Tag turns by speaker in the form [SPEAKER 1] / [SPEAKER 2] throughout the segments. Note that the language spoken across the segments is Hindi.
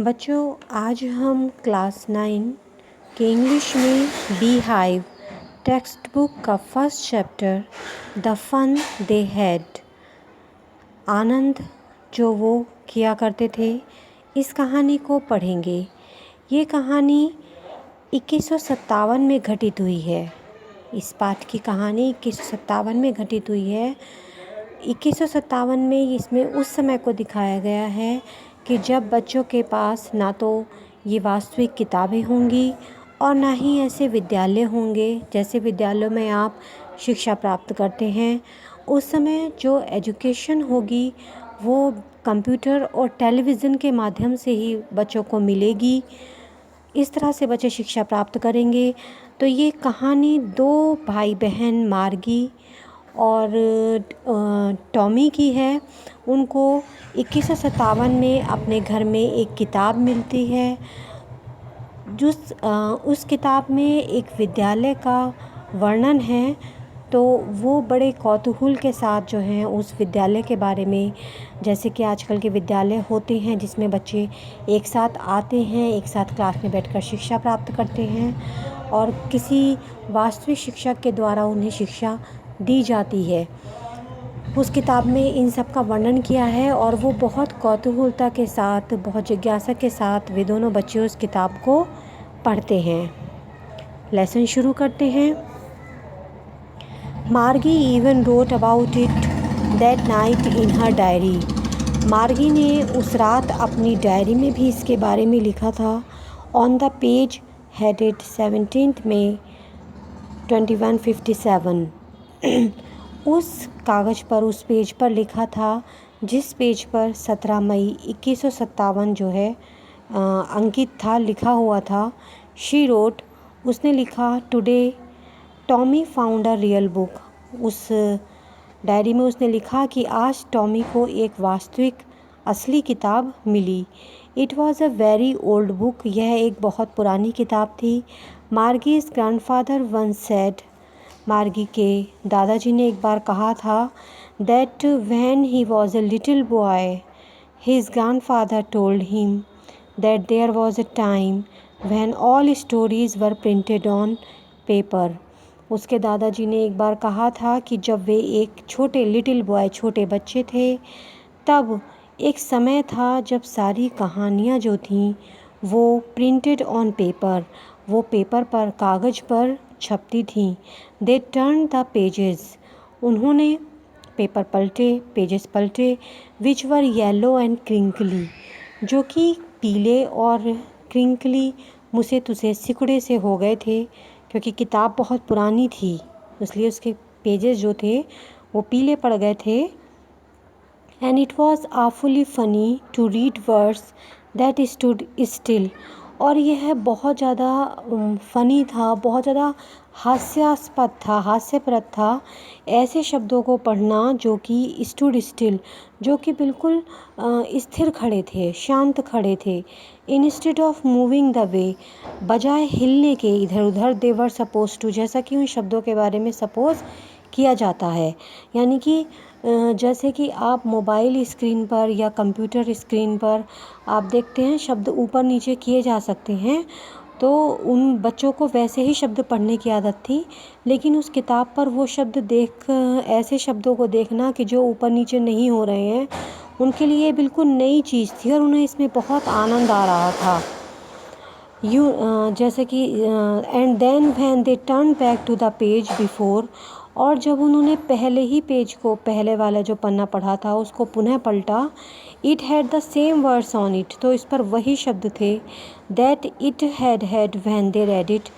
[SPEAKER 1] बच्चों, आज हम क्लास 9 के इंग्लिश में बी हाइव टेक्स्ट बुक का first chapter the fun they had, आनंद जो वो किया करते थे, इस कहानी को पढ़ेंगे। ये कहानी 2157 में घटित हुई है। इस पाठ की कहानी 2157 में घटित हुई है। 2157 में इसमें उस समय को दिखाया गया है कि जब बच्चों के पास ना तो ये वास्तविक किताबें होंगी और ना ही ऐसे विद्यालय होंगे जैसे विद्यालयों में आप शिक्षा प्राप्त करते हैं। उस समय जो एजुकेशन होगी वो कंप्यूटर और टेलीविज़न के माध्यम से ही बच्चों को मिलेगी। इस तरह से बच्चे शिक्षा प्राप्त करेंगे। तो ये कहानी दो भाई बहन मार्गी और टॉमी की है। उनको 2157 में अपने घर में एक किताब मिलती है। उस किताब में एक विद्यालय का वर्णन है। तो वो बड़े कौतूहल के साथ जो हैं उस विद्यालय के बारे में, जैसे कि आजकल के विद्यालय होते हैं जिसमें बच्चे एक साथ आते हैं, एक साथ क्लास में बैठकर शिक्षा प्राप्त करते हैं और किसी वास्तविक शिक्षक के द्वारा उन्हें शिक्षा दी जाती है। उस किताब में इन सब का वर्णन किया है और वो बहुत कौतूहलता के साथ, बहुत जिज्ञासा के साथ वे दोनों बच्चे उस किताब को पढ़ते हैं। लेसन शुरू करते हैं। मार्गी even wrote about it that night in her diary. मार्गी ने उस रात अपनी डायरी में भी इसके बारे में लिखा था। ऑन द पेज हेडेड 17 मई 2157। उस कागज़ पर, उस पेज पर लिखा था जिस पेज पर 17 मई 2157 जो है अंकित था, लिखा हुआ था। शी रोट, उसने लिखा, today Tommy found a real book. उस डायरी में उसने लिखा कि आज टॉमी को एक वास्तविक असली किताब मिली। It was a very old book. यह एक बहुत पुरानी किताब थी। मार्गीज़ ग्रैंडफादर वंस सेड, मार्गी के दादाजी ने एक बार कहा था, that when he was a little boy his grandfather told him that there was a time when all stories were printed on paper. उसके दादाजी ने एक बार कहा था कि जब वे एक छोटे बच्चे थे, तब एक समय था जब सारी कहानियाँ जो थीं वो प्रिंटेड ऑन पेपर, वो पेपर पर, कागज़ पर छपती थीं। दे टर्न द पेजेस, उन्होंने पेपर पलटे, पेजेस पलटे, विच वर येलो एंड क्रिंकली, जो कि पीले और क्रिंकली, मुसे तुसे सिकुड़े से हो गए थे क्योंकि किताब बहुत पुरानी थी, इसलिए उसके पेजेस जो थे वो पीले पड़ गए थे। And it was awfully funny to read words that stood still, और यह बहुत ज़्यादा फ़नी था, बहुत ज़्यादा हास्यास्पद था, हास्यप्रद था, ऐसे शब्दों को पढ़ना जो कि स्टूड स्टिल, जो कि बिल्कुल स्थिर खड़े थे, शांत खड़े थे। Instead of moving the way, बजाय हिलने के इधर उधर, दे वर सपोज टू, जैसा कि उन शब्दों के बारे में सपोज किया जाता है। यानी कि जैसे कि आप मोबाइल स्क्रीन पर या कंप्यूटर स्क्रीन पर आप देखते हैं शब्द ऊपर नीचे किए जा सकते हैं, तो उन बच्चों को वैसे ही शब्द पढ़ने की आदत थी। लेकिन उस किताब पर वो शब्द ऐसे शब्दों को देखना कि जो ऊपर नीचे नहीं हो रहे हैं, उनके लिए बिल्कुल नई चीज़ थी और उन्हें इसमें बहुत आनंद आ रहा था। जैसे कि and then when they turn back to the page before, और जब उन्होंने पहले ही पेज को, पहले वाला जो पन्ना पढ़ा था उसको पुनः पलटा, it had the same words on it, तो इस पर वही शब्द थे, that it had when they read it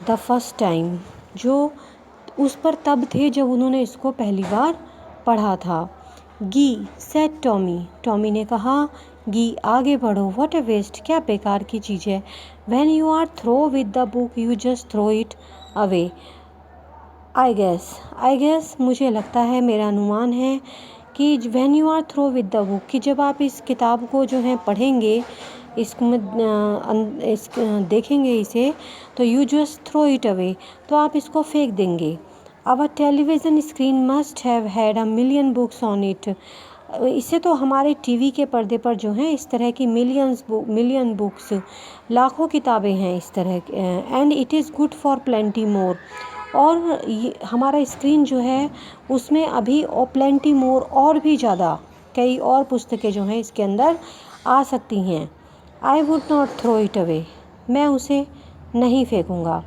[SPEAKER 1] the first time, जो उस पर तब थे जब उन्होंने इसको पहली बार पढ़ा था। गी सेड टॉमी, टॉमी ने कहा, गी आगे बढ़ो, व्हाट ए वेस्ट, क्या बेकार की चीज़ है। When you are through with the book you just throw it away. I guess मुझे लगता है, मेरा अनुमान है कि when you are through with the book, कि जब आप इस किताब को जो है पढ़ेंगे, देखेंगे इसे, तो you just throw it away, तो आप इसको फेंक देंगे। Our television screen must have had a million books on it, इससे तो हमारे टीवी के पर्दे पर जो हैं इस तरह की मिलियन बुक्स, लाखों किताबें हैं इस तरह के, and it is good for plenty more. और ये हमारा स्क्रीन जो है उसमें अभी और प्लेंटी मोर और भी ज़्यादा कई और पुस्तकें जो हैं इसके अंदर आ सकती हैं। I would not throw it away, मैं उसे नहीं फेंकूँगा।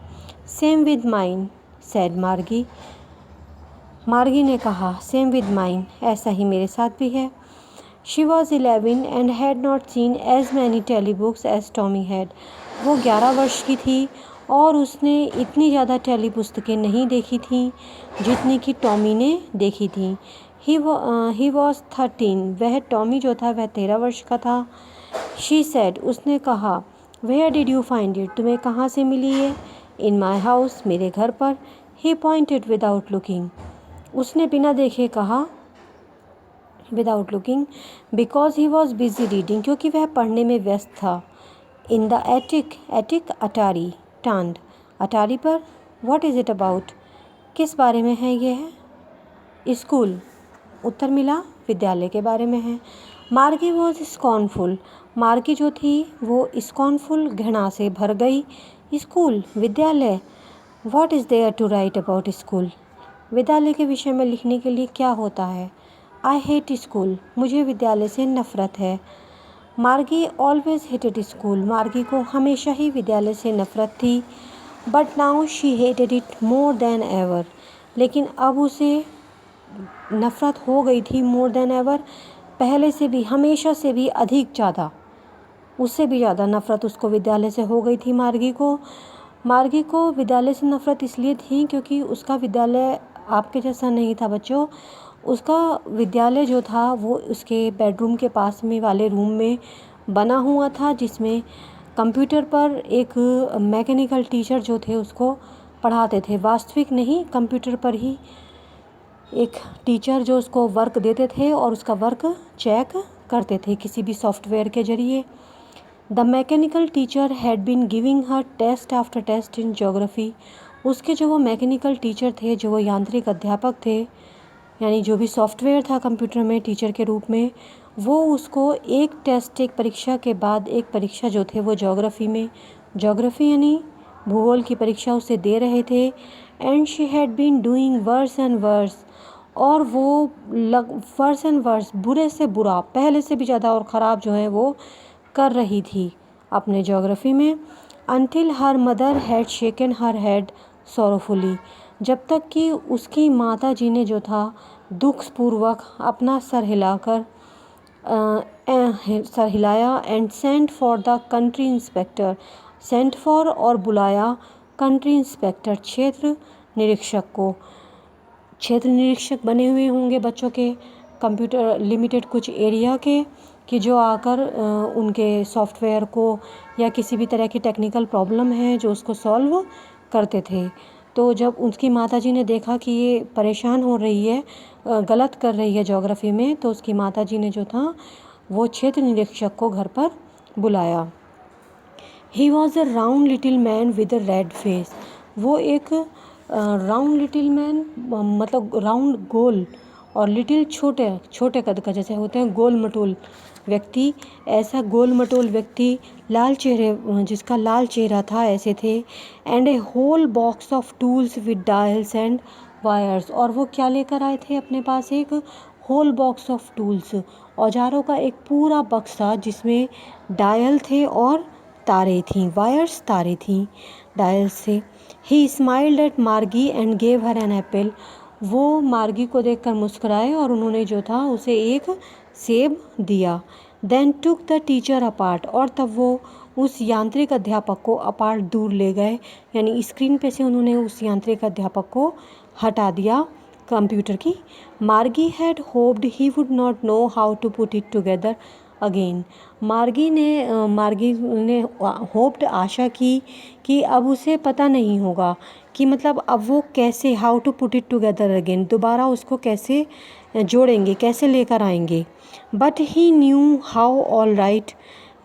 [SPEAKER 1] Same with mine said Margie, Margie ने कहा सेम विद माइन, ऐसा ही मेरे साथ भी है। She was 11 and had not seen as many telebooks as Tommy had. वो 11 वर्ष की थी और उसने इतनी ज़्यादा टेली पुस्तकें नहीं देखी थीं जितनी कि टॉमी ने देखी थी। ही वॉज 13, वह टॉमी जो था वह 13 वर्ष का था। शी सेड, उसने कहा, where did you find it, तुम्हें कहाँ से मिली ये? इन माई हाउस, मेरे घर पर। ही पॉइंटेड विदाउट लुकिंग, उसने बिना देखे कहा, without looking, because he was busy reading, क्योंकि वह पढ़ने में व्यस्त था। इन द एटिक, एटिक अटारी, टांड, अटारी पर। व्हाट इज़ इट अबाउट, किस बारे में है यह? स्कूल, उत्तर मिला विद्यालय के बारे में है। मार्गी वॉज स्कॉर्नफुल, मार्गी जो थी वो स्कॉर्नफुल, घृणा से भर गई। स्कूल, विद्यालय। What is there to write about school, विद्यालय के विषय में लिखने के लिए क्या होता है? आई हेट स्कूल, मुझे विद्यालय से नफ़रत है। मार्गी ऑलवेज हेटेड स्कूल, मार्गी को हमेशा ही विद्यालय से नफ़रत थी। But now she hated it more than ever, लेकिन अब उसे नफ़रत हो गई थी मोर देन एवर, पहले से भी, हमेशा से भी अधिक ज़्यादा, उससे भी ज़्यादा नफ़रत उसको विद्यालय से हो गई थी मार्गी को विद्यालय से नफ़रत इसलिए थी क्योंकि उसका विद्यालय आपके जैसा नहीं था बच्चों। उसका विद्यालय जो था वो उसके बेडरूम के पास में वाले रूम में बना हुआ था, जिसमें कंप्यूटर पर एक मैकेनिकल टीचर जो थे उसको पढ़ाते थे। वास्तविक नहीं, कंप्यूटर पर ही एक टीचर जो उसको वर्क देते थे और उसका वर्क चेक करते थे किसी भी सॉफ्टवेयर के ज़रिए। The mechanical teacher had been giving her test after test in geography, उसके जो वो मैकेनिकल टीचर थे, जो वो यांत्रिक अध्यापक थे, यानी जो भी सॉफ्टवेयर था कंप्यूटर में टीचर के रूप में, वो उसको एक टेस्ट, एक परीक्षा के बाद एक परीक्षा जो थे वो ज्योग्राफी यानी भूगोल की परीक्षा उसे दे रहे थे। And she had been doing worse and worse, और वो वर्स एंड वर्स, बुरे से बुरा, पहले से भी ज़्यादा और ख़राब जो है वो कर रही थी अपने ज्योग्राफी में। Until her mother had shaken her head sorrowfully, जब तक कि उसकी माता जी ने जो था दुखपूर्वक अपना सर हिलाया। And sent for the country inspector, sent for और बुलाया कंट्री इंस्पेक्टर, क्षेत्र निरीक्षक को। क्षेत्र निरीक्षक बने हुए होंगे बच्चों के कंप्यूटर लिमिटेड कुछ एरिया के, कि जो आकर उनके सॉफ्टवेयर को या किसी भी तरह की टेक्निकल प्रॉब्लम है जो उसको सॉल्व करते थे। तो जब उसकी माताजी ने देखा कि ये परेशान हो रही है, गलत कर रही है ज्योग्राफी में, तो उसकी माताजी ने जो था वो क्षेत्र निरीक्षक को घर पर बुलाया। ही was a round little man with a red face, वो एक राउंड लिटिल मैन, मतलब राउंड गोल, और लिटिल छोटे छोटे कद का, जैसे होते हैं गोल मटोल व्यक्ति, ऐसा गोल मटोल व्यक्ति, लाल चेहरे, जिसका लाल चेहरा था, ऐसे थे। And a whole box of tools with dials and wires, और वो क्या लेकर आए थे अपने पास? एक होल बॉक्स ऑफ टूल्स, औजारों का एक पूरा बक्सा जिसमें डायल थे और तारे थीं, वायर्स तारे थीं डायल्स से। He smiled at Margie and gave her an apple, वो मार्गी को देखकर मुस्कुराए और उन्होंने जो था उसे एक सेब दिया। Then took the teacher apart, और तब वो उस यांत्रिक अध्यापक को अपार्ट, दूर ले गए, यानी स्क्रीन पे से उन्होंने उस यांत्रिक अध्यापक को हटा दिया कंप्यूटर की। Margie had hoped he would not know how to put it together again, Margie ने होप्ड, आशा की कि अब उसे पता नहीं होगा कि मतलब अब वो कैसे, how to put it together again, दोबारा उसको कैसे जोड़ेंगे, कैसे लेकर आएंगे। But he knew how all right,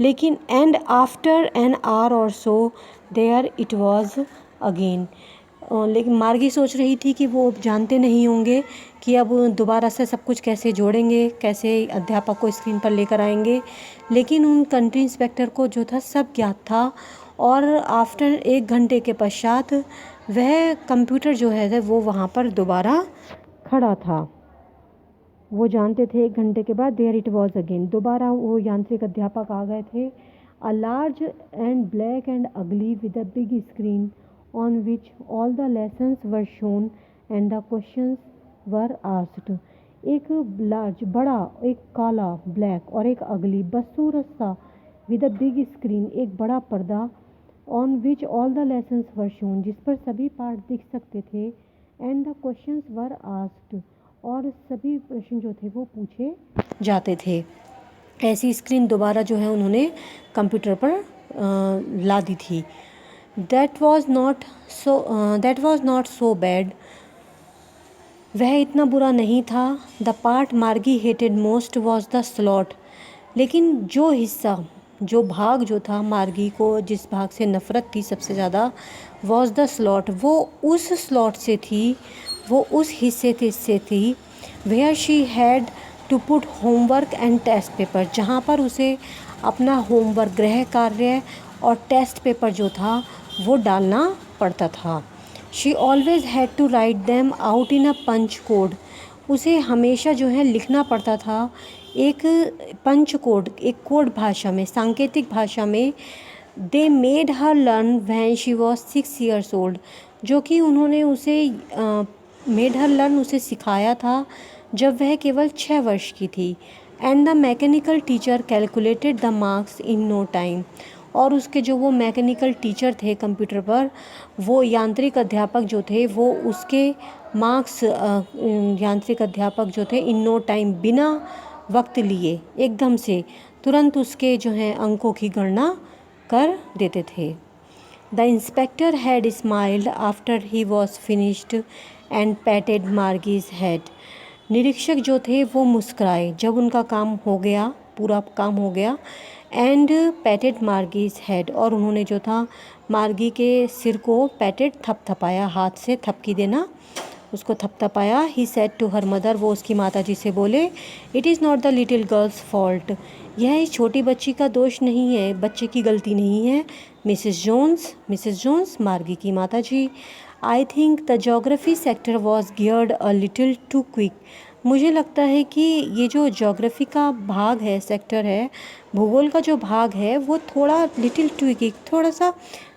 [SPEAKER 1] लेकिन and after an hour or so there it was again, लेकिन मार्गी सोच रही थी कि वो जानते नहीं होंगे कि अब दोबारा से सब कुछ कैसे जोड़ेंगे, कैसे अध्यापक को स्क्रीन पर लेकर आएंगे। लेकिन उन कंट्री इंस्पेक्टर को जो था सब ज्ञात था, और आफ्टर 1 घंटे के पश्चात वह कंप्यूटर जो है वो वहाँ पर दोबारा खड़ा था। वो जानते थे 1 घंटे के बाद देयर इट वॉज अगेन, दोबारा वो यांत्रिक अध्यापक आ गए थे। A large and black and ugly with a big screen on which all the lessons were shown and the questions were asked. एक लार्ज बड़ा, एक काला ब्लैक और एक अगली बदसूरत सा विद अ बिग स्क्रीन, एक बड़ा पर्दा, on which all the lessons were shown, जिस पर सभी पाठ दिख सकते थे, and the questions were asked, और सभी प्रश्न जो थे वो पूछे जाते थे। ऐसी स्क्रीन दोबारा जो है उन्होंने कंप्यूटर पर ला दी थी। That was not so bad, वह इतना बुरा नहीं था। द पार्ट मार्गी hated most was the slot, लेकिन जो हिस्सा, जो भाग जो था मार्गी को, जिस भाग से नफ़रत थी सबसे ज़्यादा, वॉज द स्लॉट, वो उस स्लॉट से थी, वो उस हिस्से से थी where she had to put homework and test paper, जहाँ पर उसे अपना होमवर्क, गृह कार्य और टेस्ट पेपर जो था वो डालना पड़ता था। She always had to write them out in a punch code, उसे हमेशा जो है लिखना पड़ता था एक पंच कोड, एक कोड भाषा में, सांकेतिक भाषा में। They made her learn when she was 6 years old, जो कि उन्होंने उसे मेड हर लर्न, उसे सिखाया था जब वह केवल 6 वर्ष की थी। And the mechanical teacher calculated the marks in no time, और उसके जो वो मैकेनिकल टीचर थे कंप्यूटर पर, वो यांत्रिक अध्यापक जो थे, वो उसके मार्क्स, यांत्रिक अध्यापक जो थे, इन नो टाइम, बिना वक्त लिए, एकदम से तुरंत उसके जो हैं अंकों की गणना कर देते थे। The inspector had smiled after he was finished and patted Margie's head, निरीक्षक जो थे वो मुस्कुराए जब उनका काम हो गया, पूरा काम हो गया। एंड पैटेड मार्गीज हेड, और उन्होंने जो था मार्गी के सिर को पैटेड, थपथपाया, हाथ से थपकी देना, उसको थपथपाया। He said to her mother, वो उसकी माता जी से बोले, it is not the little girl's fault, यह इस छोटी बच्ची का दोष नहीं है, बच्चे की गलती नहीं है। मिसेस जोन्स, मार्गी की माता जी, I think the geography sector was geared a little too quick, मुझे लगता है कि ये जो जोग्राफी का भाग है, सेक्टर है, भूगोल का जो भाग है, वो थोड़ा लिटिल टू क्विक, थोड़ा सा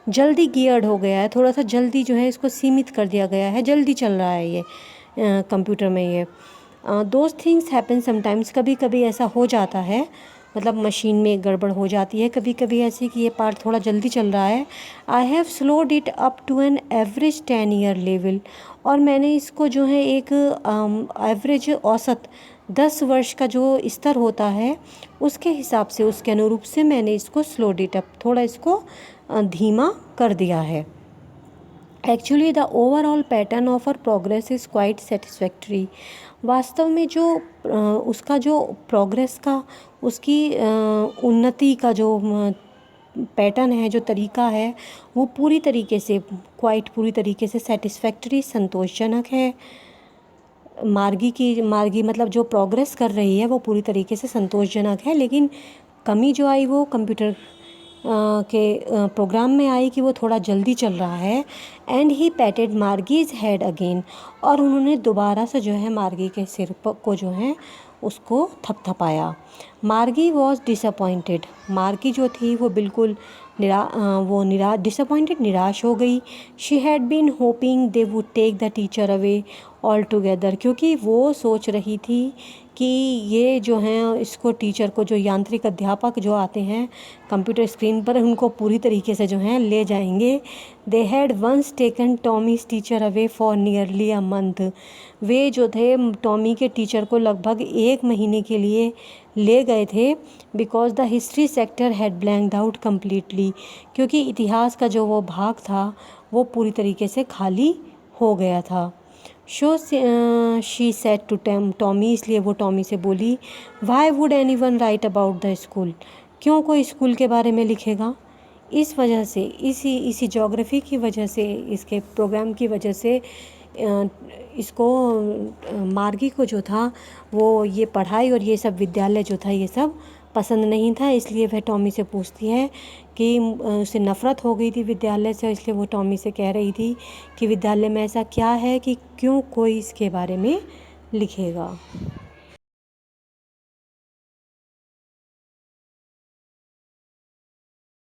[SPEAKER 1] जल्दी गियर्ड हो गया है, थोड़ा सा जल्दी जो है इसको सीमित कर दिया गया है, जल्दी चल रहा है ये कंप्यूटर में। ये दोज थिंग्स हैपन समटाइम्स, कभी कभी ऐसा हो जाता है, मतलब मशीन में गड़बड़ हो जाती है कभी कभी ऐसी कि ये पार्ट थोड़ा जल्दी चल रहा है। I have slowed it up to an average 10 year level, और मैंने इसको जो है एक एवरेज, औसत 10 वर्ष का जो स्तर होता है उसके हिसाब से, उसके अनुरूप से मैंने इसको स्लोड इट अप, थोड़ा इसको धीमा कर दिया है। Actually the overall pattern of our progress is quite satisfactory, वास्तव में जो उसका जो प्रोग्रेस का, उसकी उन्नति का जो पैटर्न है, जो तरीका है, वो पूरी तरीके से, पूरी तरीके से सेटिस्फैक्ट्री, संतोषजनक है। मार्गी मतलब जो प्रोग्रेस कर रही है वो पूरी तरीके से संतोषजनक है, लेकिन कमी जो आई वो कंप्यूटर के प्रोग्राम में आई कि वो थोड़ा जल्दी चल रहा है। And he patted Margie's head again, और उन्होंने दोबारा से जो है मार्गी के सिर को जो है उसको थपथपाया। मार्गी वॉज डिसअपॉइंटेड, मार्गी जो थी वो बिल्कुल डिसअपॉइंटेड, निराश हो गई। She had been hoping they would take the teacher away all together, क्योंकि वो सोच रही थी कि ये जो हैं इसको, टीचर को, जो यांत्रिक अध्यापक जो आते हैं कंप्यूटर स्क्रीन पर, उनको पूरी तरीके से जो हैं ले जाएंगे। They had once taken Tommy's teacher away for nearly a month, वे जो थे टॉमी के टीचर को लगभग 1 महीने के लिए ले गए थे। Because the history sector had blanked out completely, क्योंकि इतिहास का जो वो भाग था वो पूरी तरीके से खाली हो गया था। शी सेड टू टॉमी, इसलिए वो टॉमी से बोली, why would any one right about the school, क्यों कोई स्कूल के बारे में लिखेगा। इस वजह से इसी ज्योग्राफी की वजह से, इसके प्रोग्राम की वजह से इसको मार्गी को जो था वो ये पढ़ाई और ये सब विद्यालय जो था ये सब पसंद नहीं था। इसलिए वह टॉमी से पूछती है कि उसे नफ़रत हो गई थी विद्यालय से, इसलिए वो टॉमी से कह रही थी कि विद्यालय में ऐसा क्या है कि क्यों कोई इसके बारे में लिखेगा।